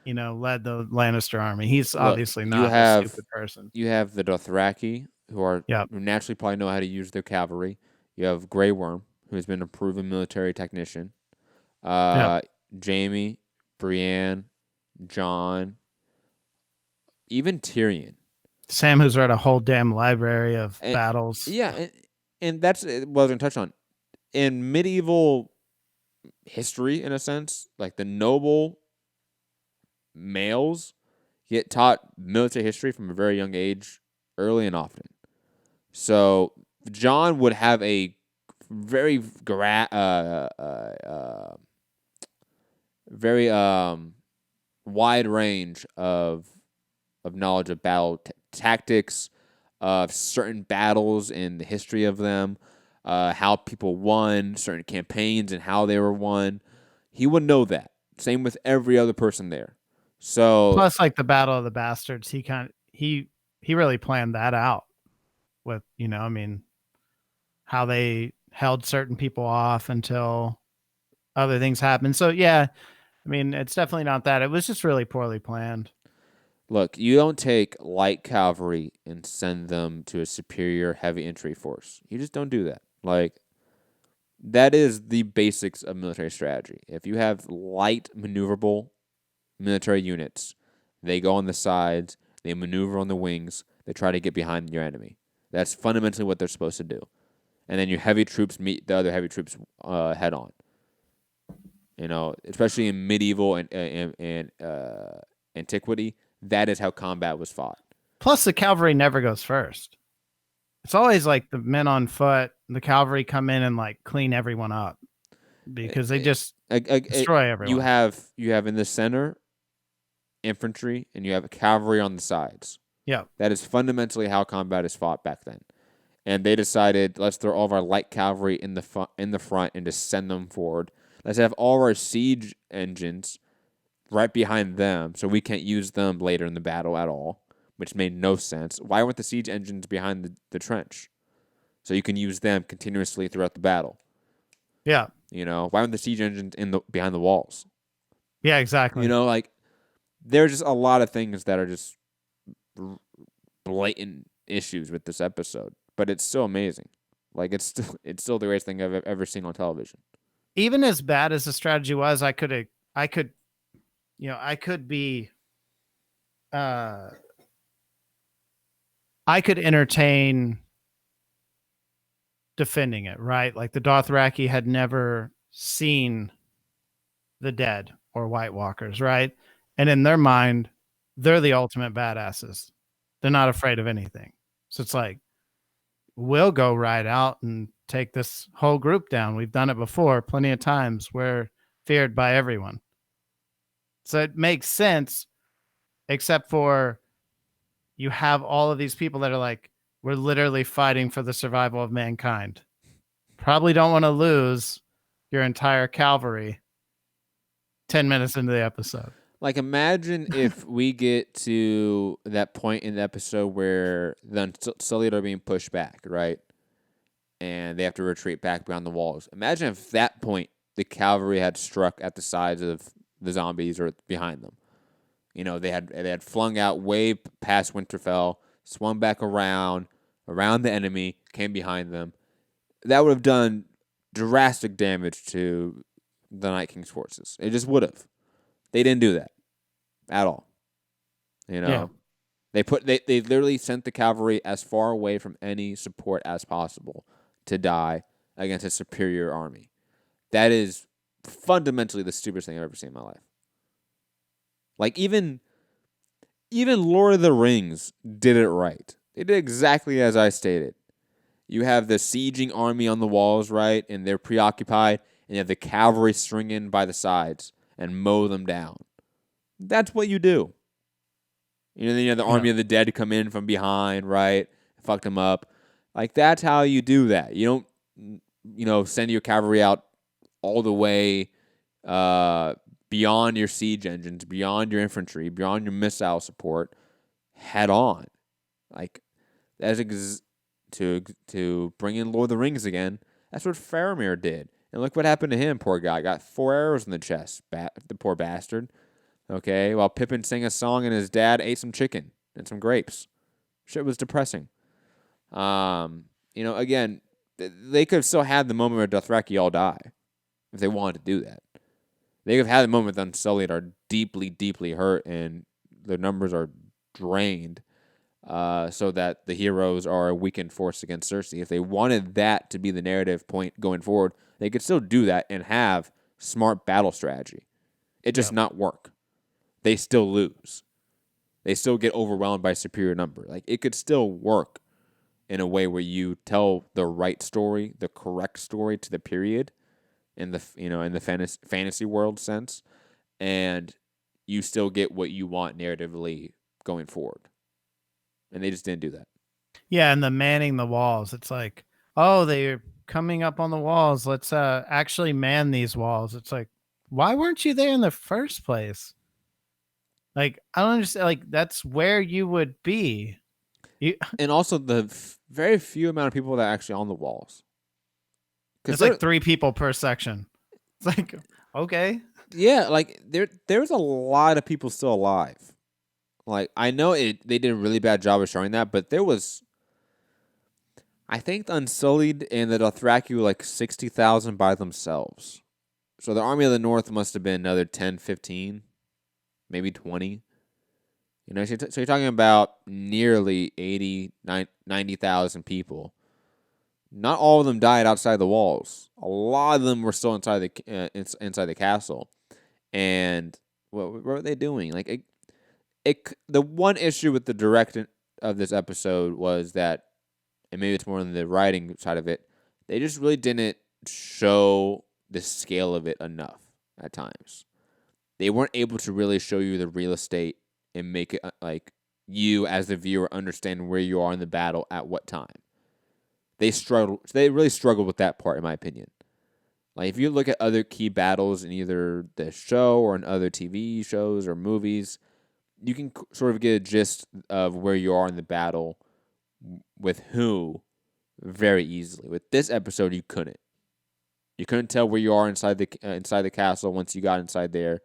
led the Lannister army. He's Look, obviously not a stupid person. you have the Dothraki Yep. who naturally probably know how to use their cavalry. You have Grey Worm, who has been a proven military technician. Yep. Uh, Jamie, Brienne, John, even Tyrion. Sam, who's read a whole damn library of And, battles. yeah, and that's what I was going to touch on. In medieval history, in a sense, like the noble males get taught military history from a very young age, early and often. So John would have a very very wide range of knowledge of battle tactics, of certain battles and the history of them, how people won certain campaigns and how they were won. He would know that. Same with every other person there. So Plus, like the Battle of the Bastards, he really planned that out with I mean, how they held certain people off until other things happened. So yeah, I mean, it's definitely not that. It was just really poorly planned. look, you don't take light cavalry and send them to a superior heavy infantry force. You just don't do that. Like that is the basics of military strategy. If you have light maneuverable military units, they go on the sides, they maneuver on the wings, they try to get behind your enemy. That's fundamentally what they're supposed to do. And then your heavy troops meet the other heavy troops head on. Especially in medieval and antiquity, that is how combat was fought. Plus, the cavalry never goes first. It's always like the men on foot, the cavalry come in and like clean everyone up because they just destroy everyone. You have in the center infantry and you have cavalry on the sides. Yeah. That is fundamentally how combat is fought back then. And they decided, let's throw all of our light cavalry in the front and just send them forward. Let's have all of our siege engines right behind them, so we can't use them later in the battle at all, which made no sense. Why weren't the siege engines behind the trench? So you can use them continuously throughout the battle. Yeah. Why weren't the siege engines behind the walls? Yeah, exactly. Like there's just a lot of things that are just blatant issues with this episode, but it's still amazing. Like it's still the greatest thing I've ever seen on television. Even as bad as the strategy was, I could be I could entertain defending it, right? Like the Dothraki had never seen the dead or White Walkers, right? And in their mind, they're the ultimate badasses. They're not afraid of anything. So it's like, we'll go right out and take this whole group down. We've done it before plenty of times. We're feared by everyone. So it makes sense, except for you have all of these people that are like, we're literally fighting for the survival of mankind. Probably don't want to lose your entire cavalry 10 minutes into the episode. Like, imagine if we get to that point in the episode where the Unsullied are being pushed back, right? and they have to retreat back beyond the walls. Imagine if at that point the cavalry had struck at the sides of the zombies or behind them. They had flung out way past Winterfell, swung back around the enemy, came behind them. That would have done drastic damage to the Night King's forces. It just would have. They didn't do that at all. You Yeah. know, they literally sent the cavalry as far away from any support as possible to die against a superior army. That is fundamentally the stupidest thing I've ever seen in my life. Like even Lord of the Rings did it right. They did exactly as I stated. You have the sieging army on the walls, right, and they're preoccupied, and you have the cavalry stringing by the sides and mow them down. That's what you do. Then you have the Yeah. army of the dead come in from behind, right? Fuck them up. Like, that's how you do that. You don't, send your cavalry out all the way beyond your siege engines, beyond your infantry, beyond your missile support, head on. Like, that's to bring in Lord of the Rings again. That's what Faramir did. And look what happened to him, poor guy. Got 4 arrows in the chest, the poor bastard. Okay, while Pippin sang a song and his dad ate some chicken and some grapes. Shit was depressing. Again, they could have still had the moment where Dothraki all die if they wanted to do that. They could have had the moment when Unsullied are deeply, deeply hurt and their numbers are drained, so that the heroes are a weakened force against Cersei. If they wanted that to be the narrative point going forward, they could still do that and have smart battle strategy. It just not work. They still lose. They still get overwhelmed by superior number. Like, it could still work in a way where you tell the right story, the correct story to the period, in the fantasy world sense, and you still get what you want narratively going forward. And they just didn't do that. Yeah, and the manning the walls. It's like, oh, they're coming up on the walls. Let's actually man these walls. It's like, why weren't you there in the first place? Like, I don't understand. Like, that's where you would be. And also the very few amount of people that are actually on the walls. It's like 3 people per section. It's like, okay. Yeah, like there's a lot of people still alive. Like, I know they did a really bad job of showing that, but there was, I think the Unsullied and the Dothraki were like 60,000 by themselves. So the Army of the North must have been another 10, 15, maybe 20. So you're talking about nearly 80, 90,000 people. Not all of them died outside the walls. A lot of them were still inside the castle. And what were they doing? Like, the one issue with the direction of this episode was that, and maybe it's more on the writing side of it, they just really didn't show the scale of it enough at times. They weren't able to really show you the real estate and make it like you as the viewer understand where you are in the battle at what time. They really struggled with that part, in my opinion. Like, if you look at other key battles in either the show or in other TV shows or movies, you can sort of get a gist of where you are in the battle with who very easily. With this episode, you couldn't. You couldn't tell where you are inside the castle once you got inside there.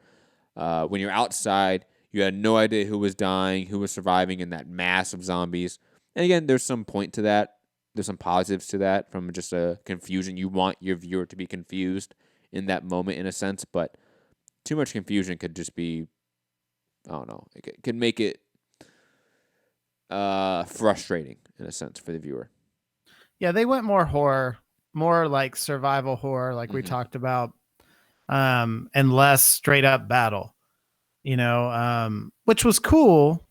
When you're outside, you had no idea who was dying, who was surviving in that mass of zombies. And again, there's some point to that. There's some positives to that from just a confusion. You want your viewer to be confused in that moment, in a sense, but too much confusion could just be, I don't know, it could make it frustrating in a sense for the viewer. Yeah, they went more horror, more like survival horror, like we talked about, and less straight up battle, which was cool,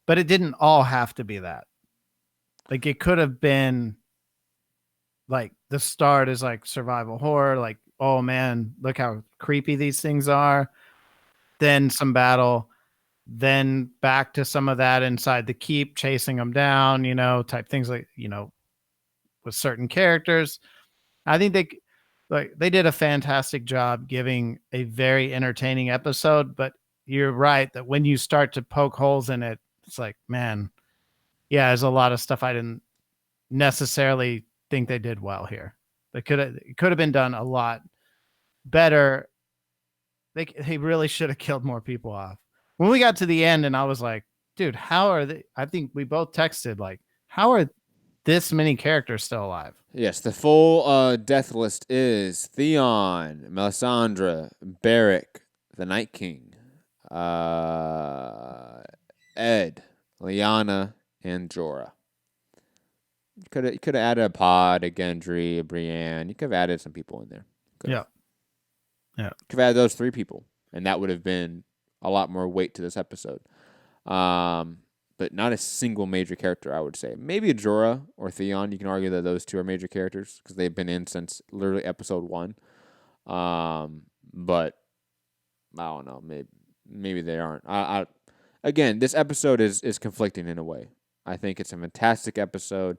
but it didn't all have to be that. Like, it could have been like the start is like survival horror, like, oh man, look how creepy these things are. Then some battle, then back to some of that inside the keep, chasing them down, type things like, with certain characters. I think they did a fantastic job giving a very entertaining episode, but you're right that when you start to poke holes in it, it's like, man, yeah, there's a lot of stuff I didn't necessarily think they did well here. It could have been done a lot better. They really should have killed more people off. When we got to the end, and I was like, dude, how are they? I think we both texted like, how are this many characters still alive? Yes, the full death list is Theon, Melisandre, Beric, the Night King, Ed, Lyanna, and Jorah. You could have added a Pod, a Gendry, a Brienne. You could have added some people in there. Yeah. Could have added those 3 people, and that would have been a lot more weight to this episode. But not a single major character, I would say. Maybe a Jorah or Theon. You can argue that those 2 are major characters because they've been in since literally episode 1. But I don't know. Maybe they aren't. Again, this episode is conflicting in a way. I think it's a fantastic episode,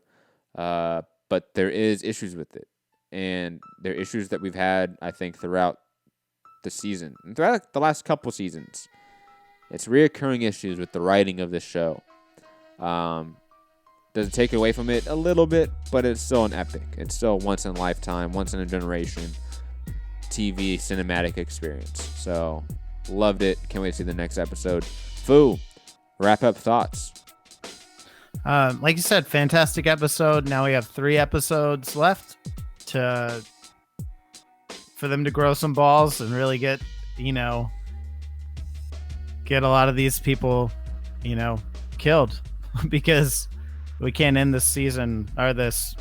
but there is issues with it. And there are issues that we've had, I think, throughout the season. And throughout the last couple seasons. It's reoccurring issues with the writing of this show. Does it take away from it? A little bit, but it's still an epic. It's still a once in a lifetime, once in a generation TV cinematic experience. So, loved it. Can't wait to see the next episode. Foo, wrap up thoughts. Like you said, fantastic episode. Now we have 3 episodes left for them to grow some balls and really get a lot of these people, killed because we can't end this season or this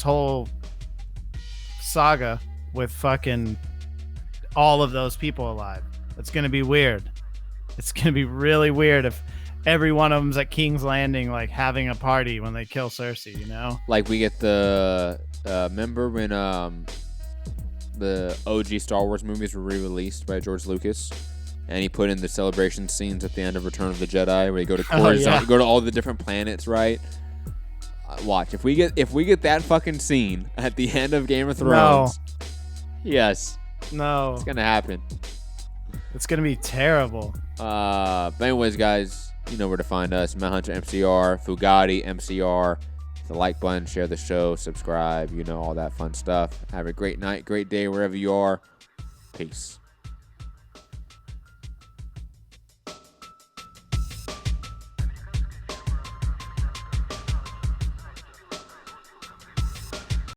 whole saga with fucking all of those people alive. It's going to be weird. It's going to be really weird if every one of them's at King's Landing, like having a party when they kill Cersei, Like we get the, remember when the OG Star Wars movies were re-released by George Lucas? And he put in the celebration scenes at the end of Return of the Jedi, where you go to Coruscant, you go to all the different planets, right? Watch if we get that fucking scene at the end of Game of Thrones. No. Yes. No. It's gonna happen. It's gonna be terrible. But anyways, guys, you know where to find us: Manhunter MCR, Fugati MCR. Hit the like button, share the show, subscribe. All that fun stuff. Have a great night, great day wherever you are. Peace.